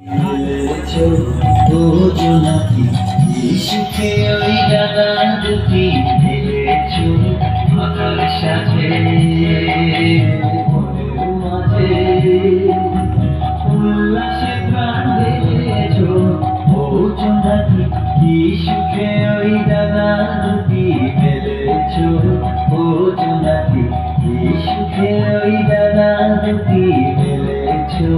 ফেলেছো জোনাকি সুখে ওই ডানা দুটি ফেলেছো আকার সাথে মনের মাঝে উল্লাসে প্রাণ দিয়েছো ও জোনাকি সুখে ওই ডানা দুটি ফেলেছো ও জোনাকি সুখে ওই ডানা দুটি ফেলেছো।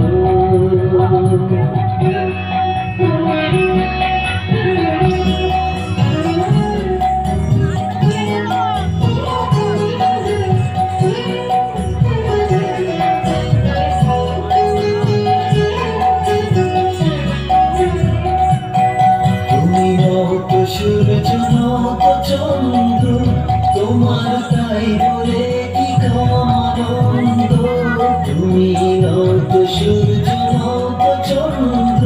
সূর্য নত চন্দ্র তোমার তাই বলে কি আনন্দ, তুমি নত সূর্য নত চন্দ্র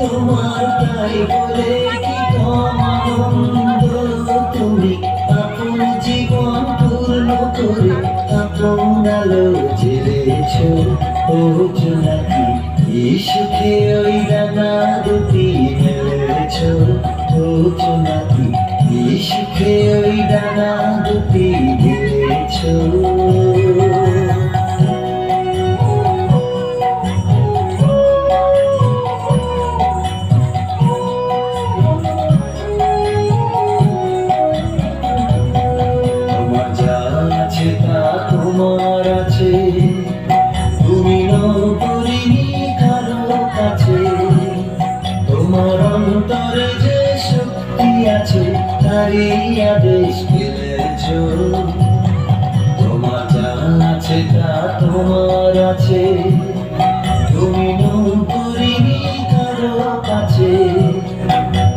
তোমার তাই বলে কি আনন্দ, তুমি আপন জীবন পূর্ণ করে আপন আলো জ্বেলেছো ও জোনাকি সুখে ওই ডানা দুটি মেলেছো ও জোনাকি সুখে ওই ডানা দুটি মেলেছো। তোমার যা আছে তা তোমার আছে, তুমি নগরিনী কারো কাছে, তোমার অন্তরে যে শক্তি আছে তারই আদেশ পেলেছো, তোমার যা আছে তা তোমার আছে, তুমি নগরিনী কারো কাছে,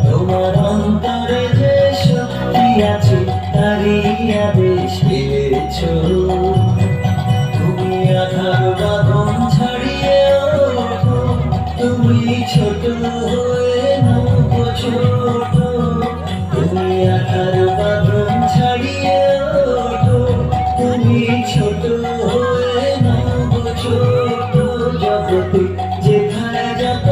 তোমার অন্তরে যে শক্তি আছে তারই আদেশ পেলেছো, তুমি আধার বাঁধন ছাড়িয়ে ওঠো, তুমি ছোট হয়ে নব ছোট, তুমি আধার বাঁধন ছাড়িয়ে ওঠো, তুমি ছোট হয়ে নব ছোট, জগতে যেখানে যত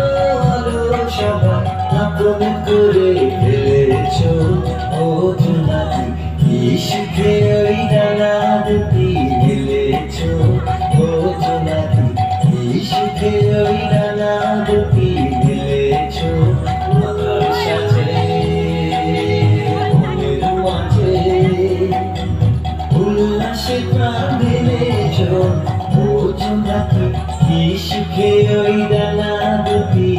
আলো সবাই আপন করে ফেলেছো ও জোনাকি সুখে ওই ডানা দুটি মেলেছো ও জোনাকি সুখে ওই ডানা দুটি মেলেছো আকার সাথে মনের মাঝে উল্লাসে প্রাণ ঢেলেছো ও জোনাকি সুখে ওই ডানা দুটি